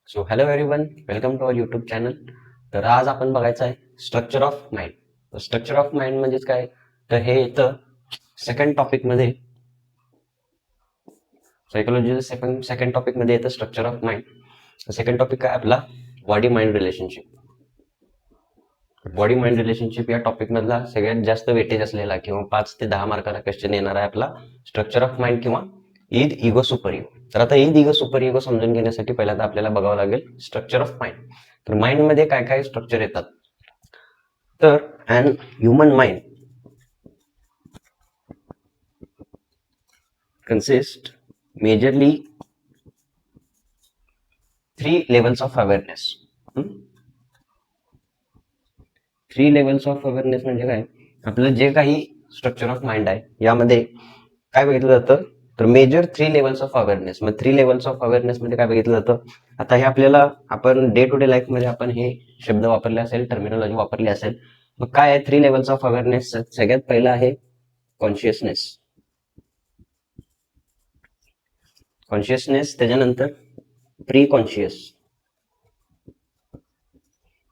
So hello everyone, welcome to our YouTube channel. तर आज आपण बघायचं आहे स्ट्रक्चर ऑफ माइंड. तर स्ट्रक्चर ऑफ माइंड म्हणजेच काय, तर हे येतं सेकंड टॉपिकमध्ये. सायकोलॉजीचं सेकंड टॉपिकमध्ये येतं structure of mind. Second topic काय आपला, body mind relationship. Body mind relationship या टॉपिक मधला सगळ्यात जास्त वेटेज असलेला किंवा 5 ते 10 मार्काला क्वेश्चन येणार आहे आपला स्ट्रक्चर ऑफ माइंड किंवा ईद इगो सुपर इगो. तर आता ईद इगो सुपर इगो समजून घेण्यासाठी पहिल्यांदा आपल्याला बघावं लागेल स्ट्रक्चर ऑफ माइंड. तर माइंड मध्ये काय काय स्ट्रक्चर येतात. तर and human mind consist majorly 3 levels of awareness. 3 levels of awareness म्हणजे काय, आपलं जे काही स्ट्रक्चर ऑफ माइंड आहे यामध्ये काय बघितलं जातं, तर मेजर 3 लेवल्स ऑफ अवेअरनेस. मग 3 लेवल्स ऑफ अवेअरनेस मध्ये काय बघितलं जातं, आता हे आपल्याला आपण डे टू डे लाईफ मध्ये आपण हे शब्द वापरले असेल, टर्मिनॉलॉजी वापरली असेल. मग काय आहे 3 लेवल्स ऑफ अवेअरनेस. सगळ्यात पहिला आहे कॉन्शियसनेस. कॉन्शियसनेस, त्याच्यानंतर प्री कॉन्शियस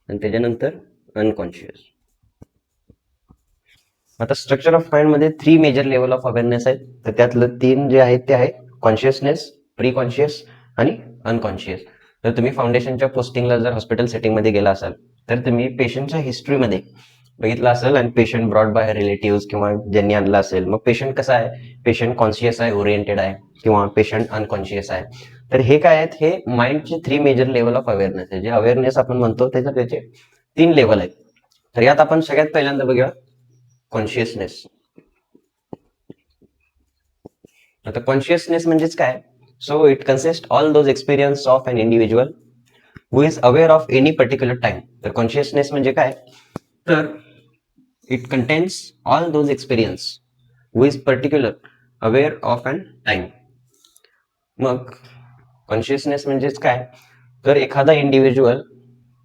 आणि त्याच्यानंतर अनकॉन्शियस. आता स्ट्रक्चर ऑफ माइंड मध्ये 3 मेजर लेवल ऑफ अवेअरनेस आहेत. तर त्यातलं 3 जे आहेत ते आहे कॉन्शियसनेस, प्री कॉन्शियस आणि अनकॉन्शियस. तर तुम्ही फाउंडेशनच्या पोस्टिंगला जर हॉस्पिटल सेटिंग मध्ये गेला असाल तर तुम्ही पेशंटच्या हिस्ट्रीमध्ये बघितलं असेल आणि पेशंट ब्रॉड बाय रिलेटिव्ह किंवा ज्यांनी आणला असेल, मग पेशंट कसा आहे, पेशंट कॉन्शियस आहे, ओरिएंटेड आहे किंवा पेशंट अनकॉन्शियस आहे. तर हे काय आहेत, हे माइंडचे 3 मेजर लेवल ऑफ अवेअरनेस आहे. जे अवेअरनेस आपण म्हणतो त्याचे 3 लेवल आहेत. तर यात आपण सगळ्यात पहिल्यांदा बघूया कॉन्शियसनेस. आता कॉन्शियसनेस म्हणजेच काय, so it consist all those experience of an individual who is aware of any particular time. तर कॉन्शियसनेस म्हणजे काय, तर it contents all those experience who is particular aware of an time. मग consciousness म्हणजेच काय, तर एखादा इंडिव्हिज्युअल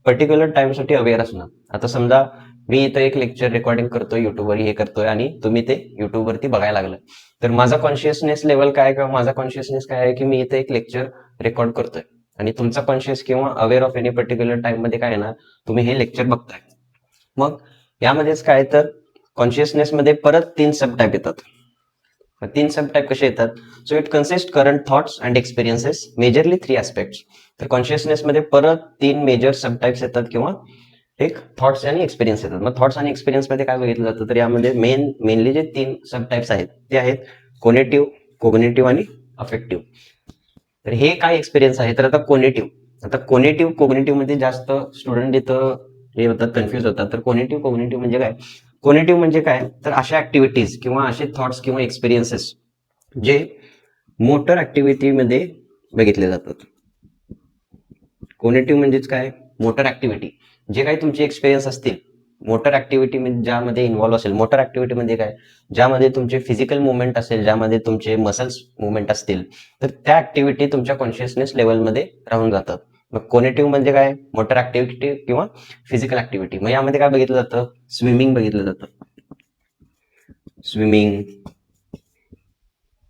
पर्टिक्युलर टाइमसाठी अवेअर असणं. आता समजा मी इथं एक लेक्चर रेकॉर्डिंग करतोय, युट्यूबवर हे करतोय आणि तुम्ही ते युट्यूबवरती बघायला लागलं, तर माझा कॉन्शियसनेस लेवल काय, किंवा माझा कॉन्शियसनेस काय आहे की मी इथे एक लेक्चर रेकॉर्ड करतोय आणि तुमचा कॉन्शियस किंवा aware of any particular time मध्ये काय येणार, तुम्ही हे लेक्चर बघताय. मग यामध्येच काय, तर कॉन्शियसनेस मध्ये परत 3 सब टाईप येतात. 3 सब टाईप कसे येतात, so it consist current thoughts and experiences majorly 3 aspects. तर कॉन्शियसनेस मध्ये परत 3 मेजर सब टाईप्स येतात किंवा एक थॉट्स आणि एक्सपिरियन्स येतात. मग थॉट्स आणि एक्सपिरियन्स मध्ये काय बघितलं जातं, तर यामध्ये मेनली जे 3 सब टाईप्स आहेत ते आहेत कोनेटिव्ह, कोग्नेटिव्ह आणि अफेक्टिव्ह. तर हे काय एक्सपिरियन्स आहे, तर आता कोनेटिव्ह कोग्नेटिव्ह मध्ये जास्त स्टुडंट इथं हे होतात, कन्फ्युज होतात. तर कोग्नेटिव्ह म्हणजे काय, कोनेटिव्ह म्हणजे काय, तर अशा ऍक्टिव्हिटीज किंवा असे थॉट्स किंवा एक्सपिरियन्सेस जे मोटर ऍक्टिव्हिटीमध्ये बघितले जातात. कोनेटिव्ह म्हणजेच काय, मोटर ऍक्टिव्हिटी, जे काही तुमचे एक्सपिरियन्स असतील मोटर ऍक्टिव्हिटी ज्यामध्ये इन्व्हॉल्व्ह असेल. मोटर ऍक्टिव्हिटी म्हणजे काय, ज्यामध्ये तुमचे फिजिकल मुवमेंट असेल, ज्यामध्ये तुमचे मसल्स मुवमेंट असतील, तर त्या ऍक्टिव्हिटी तुमच्या कॉन्शियसनेस लेवलमध्ये राहून जातात. मग कोनेटिव्ह म्हणजे काय, मोटर ऍक्टिव्हिटी किंवा फिजिकल ऍक्टिव्हिटी. मग यामध्ये काय बघितलं जातं, स्विमिंग बघितलं जातं. Swimming,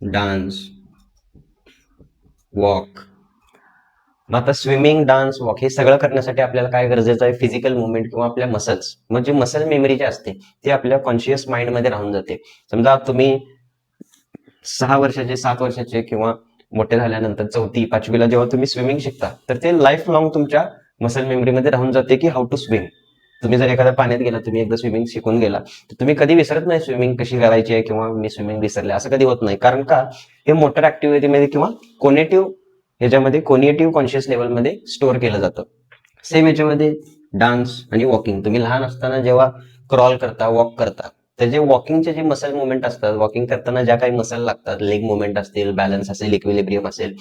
dance, walk. मग आता स्विमिंग, डान्स, वॉक हे सगळं करण्यासाठी आपल्याला काय गरजेचं आहे, फिजिकल मुवमेंट किंवा आपल्या मसल्स. म्हणजे मसल मेमरी जी असते ती आपल्या कॉन्शियस माइंड मध्ये राहून जाते. समजा तुम्ही 6 वर्षाचे, 7 वर्षाचे किंवा मोठे झाल्यानंतर 4थी 5वीला जेव्हा तुम्ही स्विमिंग शिकता, तर ते लाईफ लॉंग तुमच्या मसल मेमरीमध्ये राहून जाते की हाऊ टू स्विम. तुम्ही जर एखाद्या पाण्यात गेला, तुम्ही एकदा स्विमिंग शिकून गेला, तर तुम्ही कधी विसरत नाही स्विमिंग कशी करायची आहे किंवा मी स्विमिंग विसरले, असं कधी होत नाही. कारण का, हे मोटर ऍक्टिव्हिटीमध्ये किंवा कोनेटिव्ह ह्याच्यामध्ये कोनिएटिव्ह कॉन्शियस लेवलमध्ये स्टोअर केलं जातं. सेम याच्यामध्ये डान्स आणि वॉकिंग. तुम्ही लहान असताना जेव्हा क्रॉल करता, वॉक करता, तर जे वॉकिंगचे जे मसल मुवमेंट असतात, वॉकिंग करताना ज्या काही मसल लागतात, लेग मुवमेंट असतील, बॅलन्स असेल, इक्विलिब्रियम असेल,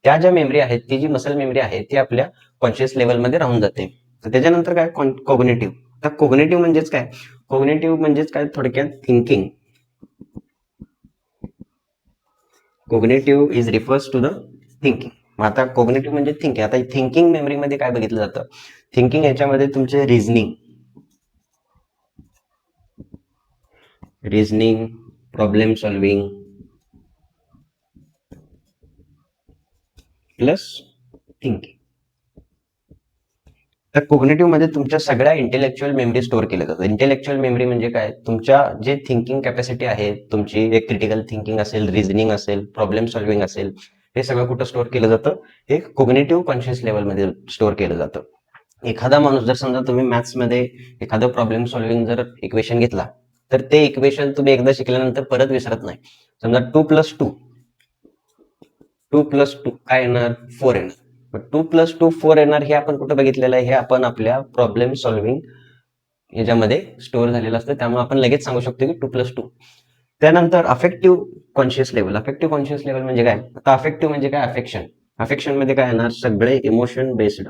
त्या ज्या मेमरी आहेत, ती जी मसल मेमरी आहे ती आपल्या कॉन्शियस लेवलमध्ये राहून जाते. तर त्याच्यानंतर काय, कोग्नेटिव्ह. तर कोग्नेटिव्ह म्हणजेच काय, कोग्नेटिव्ह म्हणजेच काय, थोडक्यात thinking. Cognitive is refers to the thinking. आता कोग्नेटिव्ह म्हणजे थिंकिंग. आता थिंकिंग मेमरीमध्ये काय बघितलं जातं, थिंकिंग याच्यामध्ये तुमचे reasoning, problem solving plus thinking. तर कोग्निटिव्ह मध्ये तुमच्या सगळ्या इंटेलेक्च्युअल मेमरी स्टोअर केल्या जातात. इंटेलेक्च्युअल मेमरी म्हणजे काय, तुमच्या जे थिंकिंग कॅपॅसिटी आहे तुमची, एक क्रिटिकल थिंकिंग असेल, रिझनिंग असेल, प्रॉब्लेम सॉल्व्हिंग असेल, हे सगळं कुठं स्टोअर केलं जातं, हे कोग्निटिव्ह कॉन्शियस लेवलमध्ये स्टोअर केलं जातं. एखादा माणूस जर समजा तुम्ही मॅथ्समध्ये एखादं प्रॉब्लेम सॉल्व्हिंग जर इक्वेशन घेतला, तर ते इक्वेशन तुम्ही एकदा शिकल्यानंतर परत विसरत नाही. समजा 2+2 काय येणार, 4 येणार. 2+2 4 येणार हे आपण कुठं बघितलेलं आहे, हे आपण आपल्या प्रॉब्लेम सॉल्व्हिंग याच्यामध्ये स्टोअर झालेलं असतं, त्यामुळे आपण लगेच सांगू शकतो की 2+2. त्यानंतर affective conscious level. Affective conscious level म्हणजे काय, आता अफेक्टिव्ह म्हणजे काय, अफेक्शन. अफेक्शन मध्ये काय येणार, सगळे इमोशन बेस्ड.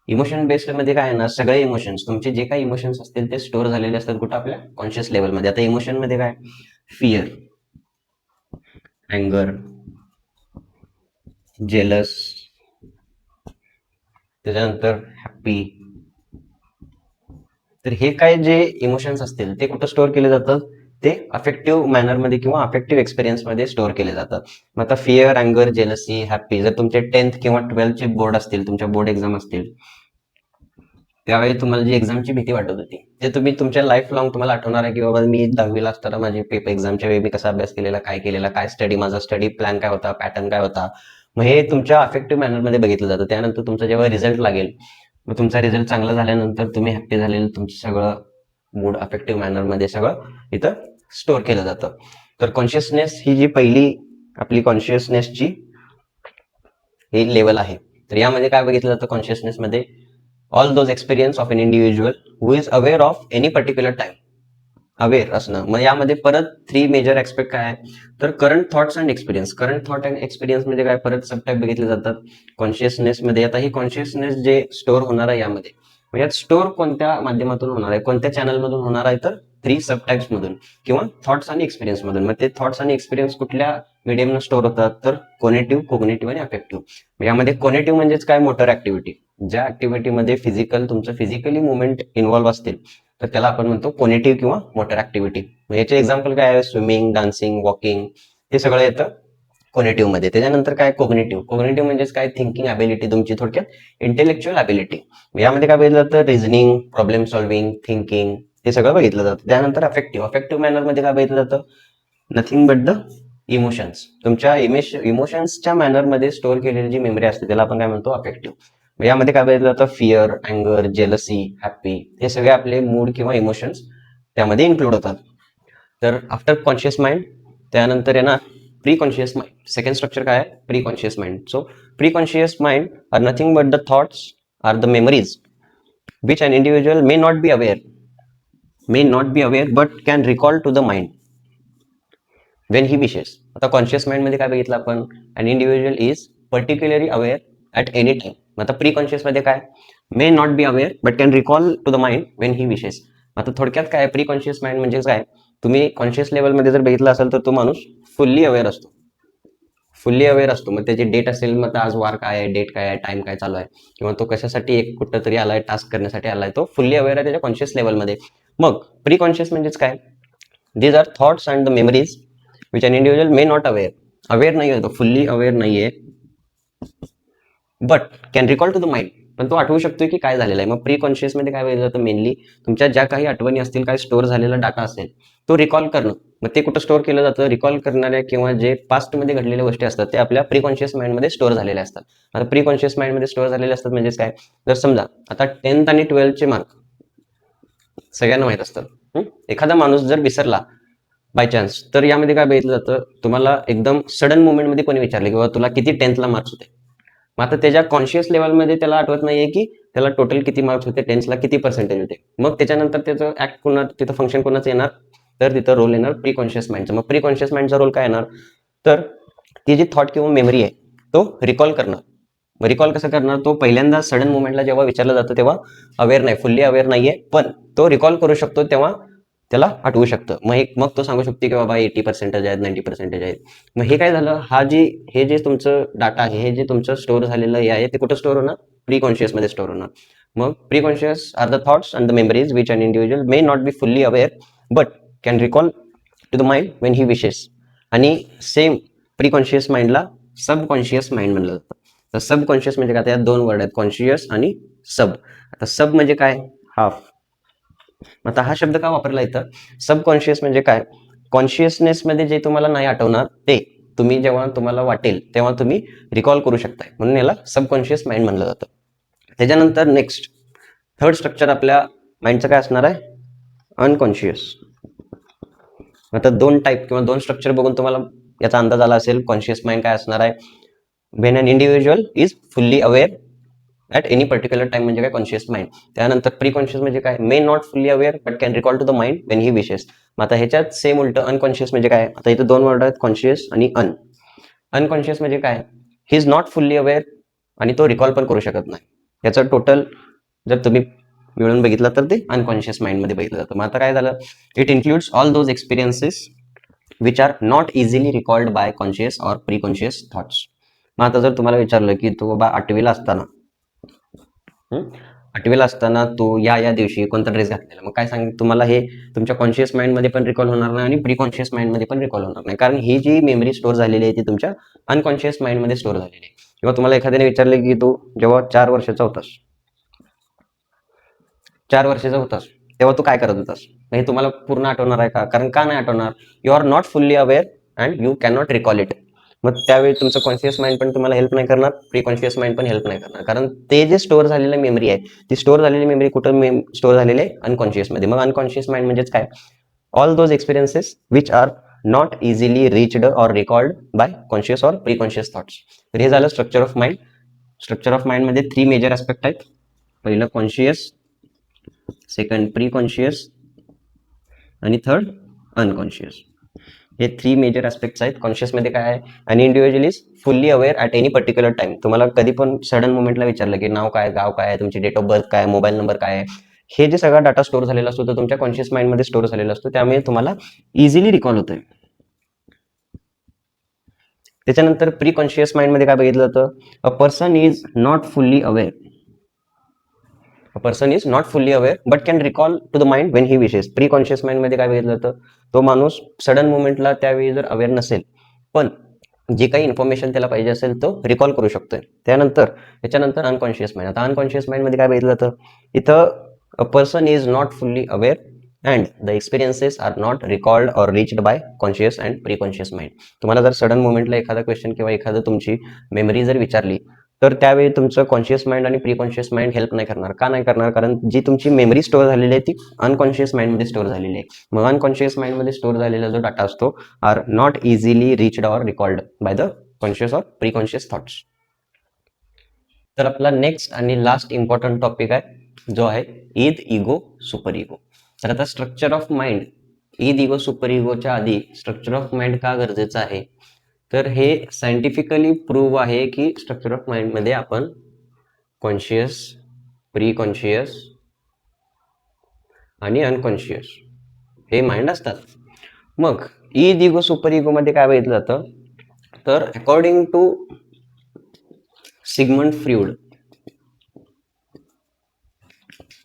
इमोशन बेस्ड मध्ये काय येणार, सगळे इमोशन्स, तुमचे जे काही इमोशन्स असतील ते स्टोअर झालेले असतात कुठं, आपल्या कॉन्शियस लेवलमध्ये. आता इमोशन मध्ये काय, फिअर, अँगर, जेलस, त्याच्यानंतर हॅपी. तर हे काय जे इमोशन्स असतील ते कुठं स्टोअर केले जातात, ते अफेक्टिव्ह मॅनरमध्ये किंवा अफेक्टिव्ह एक्सपिरियन्समध्ये स्टोअर केले जातात. मग आता फिअर, अँगर, जेलसी, हॅपी, जर तुमचे 10th किंवा 12th बोर्ड असतील, तुमच्या बोर्ड एक्झाम असतील, त्यावेळी तुम्हाला जी एक्झामची भीती वाटत होती, ते तुम्ही तुमच्या लाईफ लॉंग तुम्हाला आठवणार आहे की बाबा मी 10वीला असताना माझी पेपर एक्झामच्या वेळी मी कसा अभ्यास केलेला, काय केलेला, काय स्टडी, माझा स्टडी प्लॅन काय होता, पॅटर्न काय होता. मग हे तुमच्या अफेक्टिव्ह मॅनरमध्ये बघितलं जातं. त्यानंतर तुमचा जेव्हा रिझल्ट लागेल, मग तुमचा रिझल्ट चांगला झाल्यानंतर तुम्ही हॅप्पी झालेलं, तुमचं सगळं मूड अफेक्टिव्ह मॅनरमध्ये सगळं इथं स्टोअर केलं जातं. तर कॉन्शियसनेस ही जी पहिली आपली कॉन्शियसनेसची ही लेवल आहे. तर यामध्ये काय बघितलं जातं कॉन्शियसनेसमध्ये, all those experience of an individual who is aware of any particular time. Aware असणं. मग यामध्ये परत 3 मेजर ऍस्पेक्ट काय आहे, तर current thoughts and experience. Current through and experience म्हणजे काय, परत सब टाईप बघितले जातात कॉन्शियसनेस मध्ये. आता ही कॉन्शियसनेस जे स्टोअर होणार आहे यामध्ये, मग यात स्टोअर कोणत्या माध्यमातून होणार आहे, कोणत्या चॅनल मधून होणार आहे, तर 3 सब टाइप्स मधून किंवा थॉट्स आणि एक्सपिरियन्स मधून. मग ते थॉट्स आणि एक्सपिरियन्स कुठल्या मीडियमनं स्टोअर होतात, तर कोनेटिव्ह, कोग्नेटिव्ह आणि अफेक्टिव्ह. यामध्ये कोनेटिव्ह म्हणजेच काय, मोटर ऍक्टिव्हिटी. ज्या ऍक्टिव्हिटीमध्ये फिजिकल, तुमचं फिजिकली मुवमेंट इन्व्हॉल्व्ह असतील, तर त्याला आपण म्हणतो कोनेटिव्ह किंवा मोटर ऍक्टिव्हिटी. याचे एक्झाम्पल काय आहे, स्विमिंग, डान्सिंग, वॉकिंग, हे सगळं येतं कोनेटिव्ह मध्ये. त्याच्यानंतर काय, कोग्नेटिव्ह. कोग्नेटिव्ह म्हणजेच काय, थिंकिंग ॲबिलिटी, तुमची थोडक्यात इंटेलेक्च्युअल ॲबिलिटी. यामध्ये काय बघितलं जातं, रिझनिंग, प्रॉब्लेम सॉल्व्हिंग, थिंकिंग, हे सगळं बघितलं जातं. त्यानंतर अफेक्टिव्ह. अफेक्टिव्ह मॅनरमध्ये काय बघितलं जातं, नथिंग बट द इमोशन्स. तुमच्या इमोशन्सच्या मॅनरमध्ये स्टोअर केलेली जी मेमरी असते त्याला आपण काय म्हणतो, अफेक्टिव्ह. यामध्ये काय बघितलं जातं, फिअर, अँगर, जेलसी, हॅपी, हे सगळे आपले मूड किंवा इमोशन्स त्यामध्ये इन्क्लूड होतात. तर आफ्टर कॉन्शियस माइंड, त्यानंतर येणार pre conscious mind. Second structure काय आहे, pre conscious mind. So pre conscious mind are nothing but the thoughts, are the memories which an individual may not be aware but can recall to the mind when he wishes. आता conscious mind मध्ये काय बघितलं आपण, an individual is particularly aware at any time. आता pre conscious मध्ये काय, may not be aware but can recall to the mind when he wishes. आता थोडक्यात काय, प्री कॉन्शियस माइंड म्हणजे काय, तुम्ही कॉन्शियस लेवलमध्ये जर बघितलं असेल तर तो माणूस फुल्ली अवेअर असतो. मग त्याची डेट असेल, मग आज वार काय आहे, डेट काय आहे, टाइम काय चालू आहे, किंवा तो कशासाठी एक कुठं तरी आलाय, टास्क करण्यासाठी आलाय, तो फुल्ली अवेअर आहे त्याच्या कॉन्शियस लेवलमध्ये. मग प्री कॉन्शियस म्हणजेच काय, these are thoughts and the memories which an individual may not aware नाही आहे, तो फुल्ली अवेअर नाहीये, but can recall to the mind, पण तो आठवू शकतोय की काय झालेलं आहे. मग प्री कॉन्शियस मध्ये काय पाहिजे जातं, मेनली तुमच्या ज्या काही आठवणी असतील, काय स्टोअर झालेला डाटा असेल, तो रिकॉल करणं. मग ते कुठं स्टोअर केलं जातं, रिकॉल करणाऱ्या किंवा जे पास्ट मध्ये घडलेल्या गोष्टी असतात ते आपल्या प्री कॉन्शियस माइंडमध्ये स्टोअर झालेल्या असतात. आता प्री कॉन्शियस माइंडमध्ये स्टोअर झालेले असतात म्हणजेच काय, जर समजा आता 10th आणि 12th मार्क सगळ्यांना माहित असतात. एखादा माणूस जर विसरला बाय चान्स, तर यामध्ये काय बघितलं जातं, तुम्हाला एकदम सडन मुवमेंटमध्ये कोणी विचारलं की बाबा तुला किती 10th मार्क्स होते, मग आता त्याच्या कॉन्शियस लेवलमध्ये त्याला आठवत नाहीये की त्याला टोटल किती मार्क्स होते, 10th किती पर्सेंटेज होते. मग त्याच्यानंतर त्याचं ऍक्ट कोणा, तिथं फंक्शन कोणाचं येणार, तर तिथं रोल येणार प्री कॉन्शियस माइंडचा. मग प्री कॉन्शियस माइंडचा रोल काय येणार, तर ती जी थॉट किंवा मेमरी आहे तो रिकॉल करणं. मग रिकॉल कसं करणार, तो पहिल्यांदा सडन मुवमेंटला जेव्हा विचारलं जातं तेव्हा अवेअर नाही, फुल्ली अवेअर नाहीये, पण तो रिकॉल करू शकतो, तेव्हा त्याला आठवू शकतं. मग तो सांगू शकतो की बाबा 80% आहेत, 90% आहेत. मग हे काय झालं, हे जे तुमचं डाटा आहे, हे जे तुमचं स्टोअर झालेलं आहे, ते कुठं स्टोअर होणार, प्री कॉन्शियस मध्ये स्टोअर होणार. मग pre conscious are the thoughts and the memories which an individual may not be fully aware but can recall to the mind when he wishes. आणि सेम प्री कॉन्शियस माइंडला sub conscious mind म्हणलं जातं. तर subconscious म्हणजे काय, त्यात दोन word आहेत, कॉन्शियस आणि सब. आता सब म्हणजे काय, हाफ. आता हा शब्द का वापरला इथं, सबकॉन्शियस म्हणजे काय, कॉन्शियसनेस मध्ये जे तुम्हाला नाही आठवणार ते तुम्ही जेव्हा तुम्हाला वाटेल तेव्हा तुम्ही रिकॉल करू शकताय, म्हणून याला सबकॉन्शियस माइंड म्हणलं जातं. त्याच्यानंतर नेक्स्ट थर्ड स्ट्रक्चर आपल्या माइंडचं काय असणार आहे, अनकॉन्शियस. आता दोन टाईप किंवा दोन स्ट्रक्चर बघून तुम्हाला याचा अंदाज आला असेल कॉन्शियस माइंड काय असणार आहे. When an individual is fully aware at any particular time म्हणजे काय, कॉन्शियस माइंड. त्यानंतर प्री कॉन्शियस म्हणजे काय, may not fully aware but can recall to the mind when he wishes. मग आता ह्याच्यात सेम उलट अनकॉन्शियस म्हणजे काय, आता इथे दोन वर्ड आहेत, कॉन्शियस आणि अनकॉन्शियस म्हणजे काय, he is not fully aware आणि तो रिकॉल पण करू शकत नाही. याचं टोटल जर तुम्ही मिळून बघितलं तर ते अनकॉन्शियस माइंडमध्ये बघितलं जातं. मग आता काय झालं, it includes all those experiences which are not easily recalled by conscious or pre conscious thoughts. मग आता जर तुम्हाला विचारलं की तू बाबा आठवीला असताना तू या दिवशी कोणता ड्रेस घातलेला, मग काय सांग, तुम्हाला हे तुमच्या कॉन्शियस माइंडमध्ये पण रिकॉल होणार नाही आणि प्री कॉन्शियस माइंडमध्ये पण रिकॉल होणार नाही, कारण ही जी मेमरी स्टोअर झालेली आहे ती तुमच्या अनकॉन्शियस माइंडमध्ये स्टोअर झालेली आहे. किंवा तुम्हाला एखाद्याने विचारले की तू जेव्हा 4 वर्षाचा होतास तेव्हा तू काय करत होतास, हे तुम्हाला पूर्ण आठवणार आहे का, कारण का नाही आठवणार, you are not fully aware and you can not recall it. मग त्यावेळी तुमचं कॉन्शियस माइंड पण तुम्हाला हेल्प नाही करणार, प्री कॉन्शियस माइंड पण हेल्प नाही करणार, कारण ते जे स्टोअर झालेली मेमरी आहे ती स्टोअर झालेली मेमरी कुठं स्टोअर झालेली आहे, अनकॉन्शियस मध्ये. मग अनकॉन्शियस माइंड म्हणजेच काय, all those experiences which are not easily reached or recalled by conscious or pre conscious thoughts. तर हे झालं structure of mind. Structure of mind मध्ये 3 मेजर ऍस्पेक्ट आहेत. पहिलं कॉन्शियस, सेकंड प्री कॉन्शियस आणि थर्ड अनकॉन्शियस. हे 3 मेजर ऍस्पेक्ट्स आहेत. Conscious मध्ये काय आहे, आणि individual is fully aware at any particular time. तुम्हाला कधी पण सडन मोमेंटला विचारलं की नाव काय, गाव काय, तुमची डेट ऑफ बर्थ काय, मोबाईल नंबर काय आहे, हे जे सगळा डाटा स्टोअर झालेला असतो तो तुमच्या कॉन्शियस माइंडमध्ये स्टोअर झालेला असतो, त्यामुळे तुम्हाला इझिली रिकॉल होतोय. त्याच्यानंतर प्री कॉन्शियस माइंडमध्ये काय बघितलं जातं, a person is not fully aware but can recall to the mind when he wishes. Pre conscious mind मध्ये काय बघितलं जातं, तो माणूस सडन मोमेंटला त्यावेळी जर अवेअर नसेल पण जे काही इन्फॉर्मेशन त्याला पाहिजे असेल तो रिकॉल करू शकतोय. त्याच्यानंतर अनकॉन्शियस माइंड. आता अनकॉन्शियस माइंड मध्ये काय बघितलं जातं, इथं a person is not fully aware and the experiences are not recalled or reached by conscious and pre conscious mind. तुम्हाला जर सडन मोमेंटला एखादा क्वेश्चन किंवा एखादं तुमची मेमरी जर विचारली तर त्यावेळी तुमचं कॉन्शियस माइंड आणि प्री कॉन्शियस माइंड हेल्प नाही करणार. का नाही करणार, कारण जी तुमची मेमरी स्टोअर झालेली आहे ती अनकॉन्शियस माइंडमध्ये स्टोअर झालेली आहे. मग अनकॉन्शियस माइंडमध्ये स्टोअर झालेला जो डाटा असतो are not easily reached or recalled by the conscious or pre conscious thoughts. तर आपला नेक्स्ट आणि लास्ट इम्पॉर्टंट टॉपिक आहे जो आहे ईद, इगो, सुपर इगो. तर आता structure of mind, id, ego, super इगोच्या आधी स्ट्रक्चर ऑफ माइंड का गरजेचं आहे, तर हे सायंटिफिकली प्रूव्ह आहे की स्ट्रक्चर ऑफ माइंड मध्ये आपण कॉन्शियस, प्री कॉन्शियस आणि अनकॉन्शियस हे माइंड असतात. मग ईद, इगो, सुपर इगो मध्ये काय बघितलं जातं, तर अकॉर्डिंग टू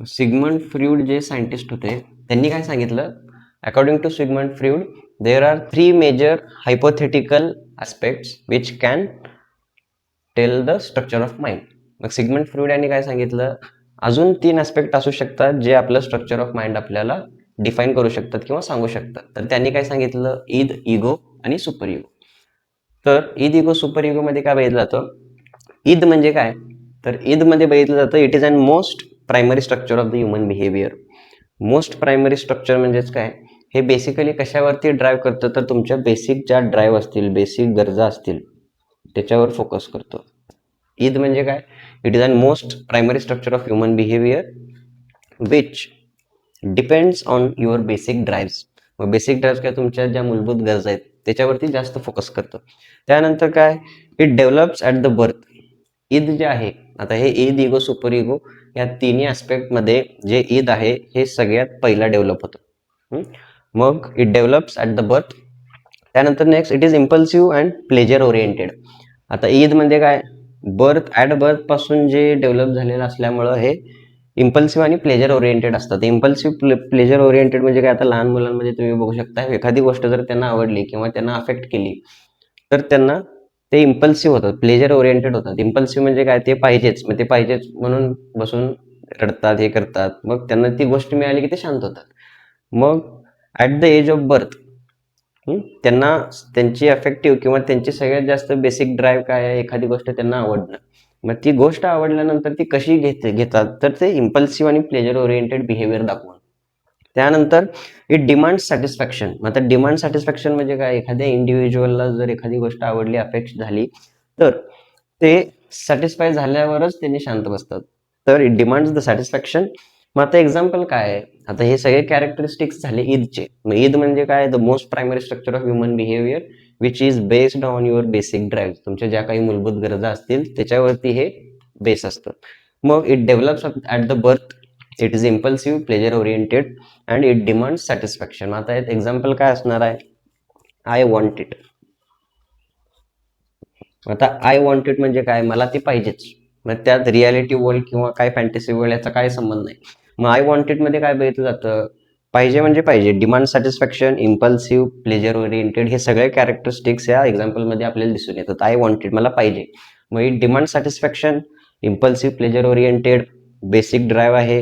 सिगमंड फ्रूड जे सायंटिस्ट होते त्यांनी काय सांगितलं, according to Sigmund Freud there are 3 major hypothetical aspects which can tell the structure of mind. मग सिगमंड फ्रूड यांनी काय सांगितलं, अजून 3 ऍस्पेक्ट असू शकतात जे आपलं स्ट्रक्चर ऑफ माइंड आपल्याला डिफाईन करू शकतात किंवा सांगू शकतात. तर त्यांनी काय सांगितलं, ईद, इगो आणि सुपर इगो. तर ईद, इगो, सुपर इगो मध्ये काय बघितलं जातं, ईद म्हणजे काय, तर ईद मध्ये बघितलं जातं it is and most primary structure of the human behaviour. Most primary structure म्हणजेच काय, हे बेसिकली कशावरती ड्राईव्ह करतं, तर तुमच्या बेसिक ज्या ड्राईव्ह असतील, बेसिक गरजा असतील त्याच्यावर फोकस करतो. ईद म्हणजे काय, it is and most primary structure of human behaviour which depends on your basic drive. मग बेसिक ड्राईव्ह काय, तुमच्या ज्या मूलभूत गरजा आहेत त्याच्यावरती जास्त फोकस करतो. त्यानंतर काय, it develops at the birth. Eid जे आहे, आता हे ईद, इगो, सुपर इगो या तिन्ही ऍस्पेक्ट मध्ये जे ईद आहे हे सगळ्यात पहिला डेव्हलप होतं. मग it develops at the birth. त्यानंतर next, it is impulsive and pleasure oriented. आता ईद म्हणजे काय, ॲट बर्थ पासून जे डेव्हलप झालेलं असल्यामुळं हे इम्पल्सिव्ह आणि प्लेजर ओरिएंटेड असतात. इम्पल्सिव्ह, प्लेजर ओरिएंटेड म्हणजे काय, आता लहान मुलांमध्ये तुम्ही बघू शकता एखादी गोष्ट जर त्यांना आवडली किंवा त्यांना अफेक्ट केली तर त्यांना ते इम्पल्सिव्ह होतात, प्लेजर ओरिएंटेड होतात. इम्पल्सिव्ह म्हणजे काय, ते पाहिजेच, मग ते पाहिजेच म्हणून बसून रडतात, हे करतात. मग त्यांना ती गोष्ट मिळाली की ते शांत होतात. मग at the age of birth त्यांना त्यांची अफेक्टिव्ह किंवा त्यांची सगळ्यात जास्त बेसिक ड्राईव्ह काय आहे, एखादी गोष्ट त्यांना आवडणं. मग ती गोष्ट आवडल्यानंतर ती कशी घेतात, तर ते इम्पल्सिव्ह आणि प्लेजर ओरिएंटेड बिहेवियर दाखवून. त्यानंतर इट डिमांड सॅटिस्फॅक्शन. मग आता डिमांड सॅटिस्फॅक्शन म्हणजे काय, एखाद्या इंडिव्हिज्युअलला जर एखादी गोष्ट आवडली, अपेक्ष झाली, तर ते सॅटिस्फाय झाल्यावरच त्यांनी शांत बसतात. तर इट डिमांड्स द सॅटिस्फॅक्शन. मग आता एक्झाम्पल काय आहे, आता हे सगळे कॅरेक्टरिस्टिक्स झाले ईदचे. मग ईद म्हणजे काय, the most primary structure of human behaviour which is based on your basic drive. तुमच्या ज्या काही मूलभूत गरजा असतील त्याच्यावरती हे बेस असतं. मग it develops at the birth. It is impulsive, pleasure oriented and it demands satisfaction. आता यात एक्झाम्पल काय असणार आहे, आय वॉन्ट इट. आता आय वॉन्ट इट म्हणजे काय, मला ते पाहिजेच. मग त्यात रियालिटी वर्ल्ड किंवा काय फॅन्टसी वर्ल्ड याचा काय संबंध नाही. मग आय वॉन्ट इट मध्ये काय बघितलं जातं, पाहिजे म्हणजे पाहिजे. Demand satisfaction, impulsive, pleasure oriented हे सगळे कॅरेक्टरिस्टिक्स या एक्झाम्पलमध्ये आपल्याला दिसून येतात. आय वॉन्ट इट, मला पाहिजे. मग it demand satisfaction, impulsive, pleasure oriented, basic drive आहे,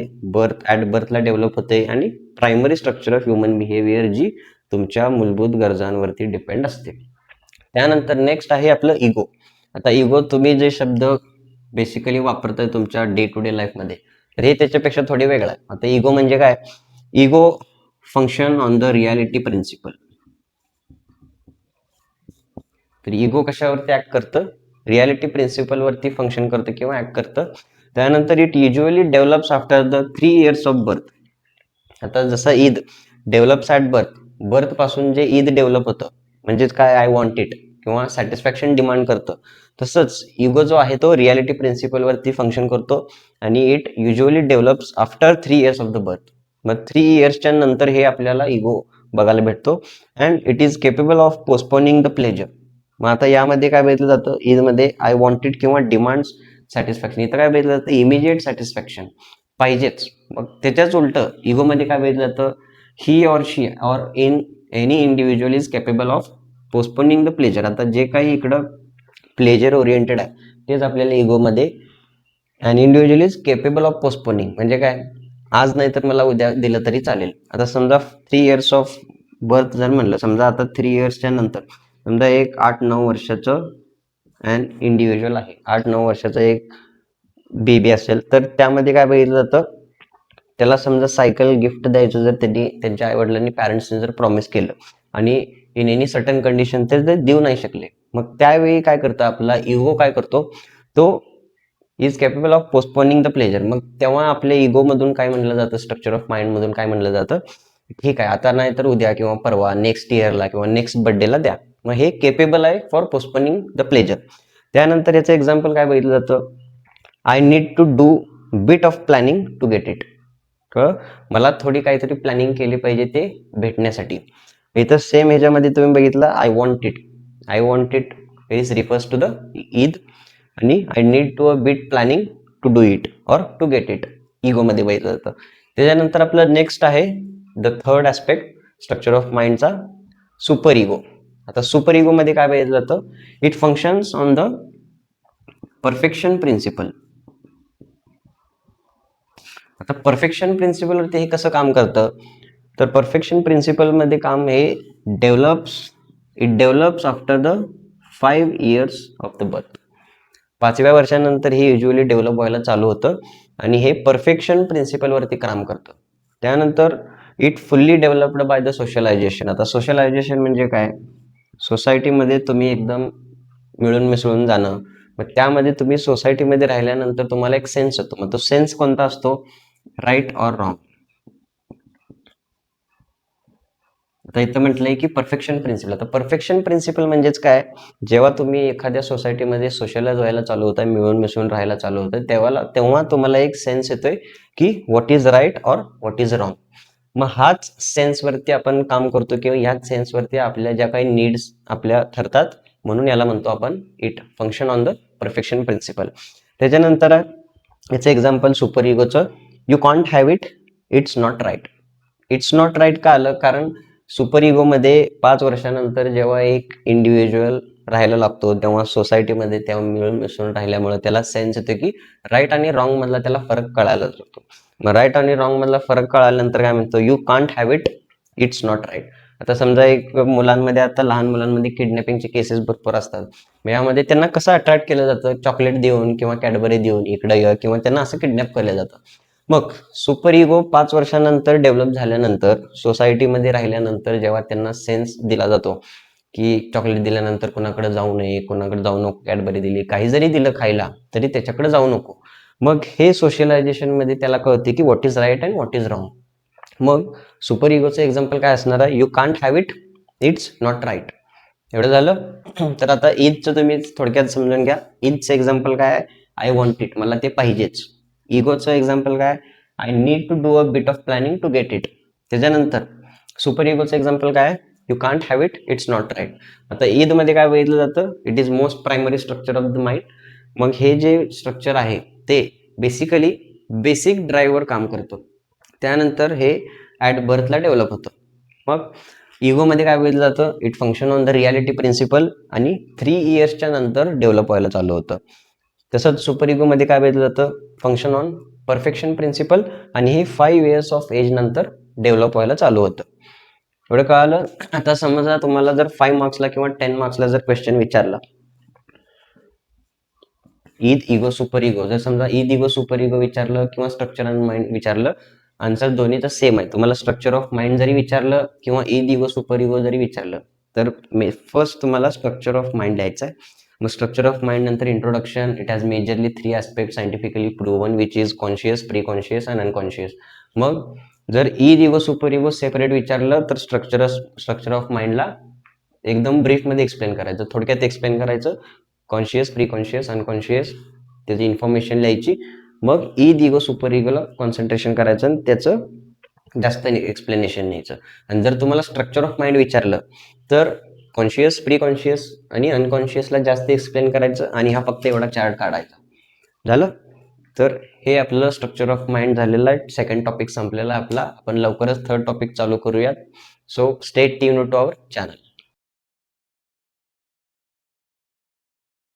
ॲट बर्थला डेव्हलप होते आणि primary structure of human behaviour जी तुमच्या मूलभूत गरजांवरती डिपेंड असते. त्यानंतर नेक्स्ट आहे आपलं इगो. आता इगो तुम्ही जे शब्द बेसिकली वापरताय तुमच्या डे टू डे लाईफमध्ये, तर हे त्याच्यापेक्षा थोडे वेगळं आहे. आता इगो म्हणजे काय, ego function on the reality principle. तर इगो कशावरती ऍक्ट करतं, रियालिटी प्रिन्सिपल वरती फंक्शन करतं किंवा ऍक्ट करतं. त्यानंतर it usually develops after the 3 years of birth. आता जसं id develops at birth, birth पासून जे ईद डेव्हलप होतं म्हणजेच काय, आय वॉन्ट इट किंवा सॅटिस्फॅक्शन डिमांड करतं, तसंच इगो जो आहे तो रियालिटी प्रिन्सिपल वरती फंक्शन करतो आणि it usually develops after 3 years of the birth. मग 3 yearsच्या नंतर हे आपल्याला इगो बघायला भेटतो. And it is capable of postponing the pleasure. मग आता यामध्ये काय बघितलं जातं, ईदमध्ये आय वॉन्ट इट किंवा डिमांड्स सॅटिस्फॅक्शन. इथं काय बघितलं जातं, इमिजिएट सॅटिस्फॅक्शन, पाहिजेच. मग त्याच्याच उलट इगोमध्ये काय बघितलं जातं, he or she or in any individual is capable of postponing the pleasure. आता जे काही इकडं प्लेजर ओरिएंटेड आहे तेच आपल्याला इगोमध्ये, and individual is capable of postponing म्हणजे काय, आज नाही तर मला उद्या दिलं तरी चालेल. आता समजा 3 years ऑफ बर्थ जर म्हणलं, समजा आता 3 yearsच्या नंतर समजा एक 8-9 वर्षाचं अँड इंडिव्हिज्युअल आहे, 8-9 वर्षाचं एक बेबी असेल, तर त्यामध्ये काय बघितलं जातं, त्याला समजा सायकल गिफ्ट द्यायचं जर त्यांनी त्यांच्या आईवडिलांनी पॅरेंट्सने जर प्रॉमिस केलं आणि इन एनी सर्टन कंडिशन ते देऊ नाही शकले, मग त्यावेळी काय करतं आपला इगो, काय करतो तो, is capable of postponing the pleasure. मग तेव्हा आपल्या इगोमधून काय म्हणलं जातं, स्ट्रक्चर ऑफ माइंडमधून काय म्हणलं जातं, ठीक आहे आता नाही तर उद्या किंवा परवा, नेक्स्ट इयरला किंवा नेक्स्ट बर्थडेला द्या. मग हे केपेबल आहे फॉर पोस्टपोनिंग द प्लेजर. त्यानंतर याचं एक्झाम्पल काय बघितलं जातं, I need to do bit of planning to get it. मला थोडी काहीतरी प्लॅनिंग केली पाहिजे ते भेटण्यासाठी. इथं सेम ह्याच्यामध्ये तुम्ही बघितलं, I want it, I want it is refers to the id आणि I need to a bit planning to do it और टू गेट इट, इगोमध्ये बघितलं जातं. त्याच्यानंतर आपलं नेक्स्ट आहे the third aspect structure of माइंडचा, सुपर इगो. आता सुपर इगोमध्ये काय बघितलं जातं, it functions on the perfection principle. आता परफेक्शन प्रिन्सिपलवरती हे कसं काम करतं, तर परफेक्शन प्रिन्सिपलमध्ये काम हे it develops after the 5 years of the birth. 5व्या वर्षानंतर हे युजली डेव्हलप व्हायला चालू होतं आणि हे परफेक्शन प्रिन्सिपलवरती काम करतं. त्यानंतर it fully developed by the socialisation. आता सोशलायझेशन म्हणजे काय, सोसायटीमध्ये तुम्ही एकदम मिळून मिसळून जाणं. मग त्यामध्ये तुम्ही सोसायटीमध्ये राहिल्यानंतर तुम्हाला एक सेन्स येतो. मग तो सेन्स कोणता असतो, राईट ऑर रॉंग. आता इथं म्हटलंय की परफेक्शन प्रिन्सिपल. आता परफेक्शन प्रिन्सिपल म्हणजेच काय, जेव्हा तुम्ही एखाद्या सोसायटीमध्ये सोशलाइज व्हायला चालू होताय, मिळून मिसळून राहायला चालू होतं, तेव्हा तुम्हाला एक सेन्स येतोय की what is right or what is wrong. मग हाच सेन्सवरती आपण काम करतो किंवा ह्याच सेन्सवरती आपल्या ज्या काही नीड्स आपल्या ठरतात, म्हणून याला म्हणतो आपण it function on the perfection principle. त्याच्यानंतर याचं एक्झाम्पल सुपर इगोचं, you can't have it, it's not right. It's not right का आलं, कारण सुपर इगोमध्ये 5 वर्षानंतर जेव्हा एक इंडिव्हिज्युअल राहायला लागतो तेव्हा सोसायटीमध्ये तेव्हा मिळून मिसळून राहिल्यामुळे त्याला सेन्स येतो की राईट आणि रॉंग मधला त्याला फरक कळायला लागतो. मग राईट आणि रॉंग मधला फरक कळाल्यानंतर काय म्हणतो, you can't have it, it's not right. आता समजा एक मुलांमध्ये, आता लहान मुलांमध्ये किडनॅपिंगचे केसेस भरपूर असतात. मग यामध्ये त्यांना कसं अट्रॅक्ट केलं जातं, चॉकलेट देऊन किंवा कॅडबरी देऊन इकडं ये, किंवा त्यांना असं किडनॅप केलं जातं. मग सुपर इगो 5 वर्षानंतर डेव्हलप झाल्यानंतर, सोसायटीमध्ये राहिल्यानंतर जेव्हा त्यांना सेन्स दिला जातो की चॉकलेट दिल्यानंतर कोणाकडे जाऊ नये, कोणाकडे जाऊ नको, कॅडबरी दिली, काही जरी दिलं खायला तरी त्याच्याकडे जाऊ नको. मग हे सोशलायझेशन मध्ये त्याला कळते की what is right and what is wrong. मग सुपर इगोचं एक्झाम्पल काय असणार आहे, you can't have it, it's not right. एवढं झालं. तर आता ईदचं तुम्ही थोडक्यात समजून घ्या. ईदचं एक्झाम्पल काय आहे, आय वॉन्ट इट, मला ते पाहिजेच. इगोचं एक्झाम्पल काय, I need to do a bit of planning to get it. त्याच्यानंतर सुपर इगोचं एक्झाम्पल काय, you can't have it, it's not right. आता ईदमध्ये काय बघितलं जातं, it is most primary structure of the mind. मग हे जे स्ट्रक्चर आहे ते बेसिकली बेसिक ड्राईव्हवर काम करतो. त्यानंतर हे ॲट बर्थला डेव्हलप होतं. मग इगोमध्ये काय बघितलं जातं, it function on the reality principle आणि 3 इयर्सच्या नंतर डेव्हलप व्हायला चालू होतं. तसंच सुपर इगोमध्ये काय बघितलं जातं, फंक्शन ऑन परफेक्शन प्रिन्सिपल, आणि हे 5 इयर्स ऑफ एज नंतर डेव्हलप व्हायला चालू होतं. एवढं कळालं. आता समजा तुम्हाला जर 5 मार्क्सला किंवा 10 मार्क्सला जर क्वेश्चन विचारला, ईद इगो सुपर इगो, जर समजा ईद इगो सुपर इगो विचारलं किंवा स्ट्रक्चर ऑफ माइंड विचारलं, आन्सर दोन्हीचं सेम आहे. तुम्हाला स्ट्रक्चर ऑफ माइंड जरी विचारलं किंवा ईद इगो सुपर इगो जरी विचारलं तर फर्स्ट तुम्हाला स्ट्रक्चर ऑफ माइंड द्यायचं आहे. मग स्ट्रक्चर ऑफ माइंड नंतर introduction, it has majorly 3 aspect scientifically proven, which is conscious, pre conscious and unconscious. मग जर Eid ego super ego separate विचारलं तर स्ट्रक्चर ऑफ माइंडला एकदम ब्रीफमध्ये एक्सप्लेन करायचं, थोडक्यात एक्सप्लेन करायचं, कॉन्शियस, प्री कॉन्शियस, अनकॉन्शियस, त्याची इन्फॉर्मेशन लिहायची. मग ईद इगो सुपर इगोला कॉन्सन्ट्रेशन करायचं आणि त्याचं जास्त एक्सप्लेनेशन न्यायचं. आणि जर तुम्हाला स्ट्रक्चर ऑफ माइंड विचारलं तर कॉन्शियस, प्री कॉन्शियस आणि अनकॉन्शियसला जास्त एक्सप्लेन करायचं आणि हा फक्त एवढा चार्ट काढायचा. झालं. तर हे आपलं स्ट्रक्चर ऑफ माइंड झालेलं आहे. सेकंड टॉपिक संपलेला आपला. आपण लवकरच थर्ड टॉपिक चालू करूयात. So stay tuned to our channel.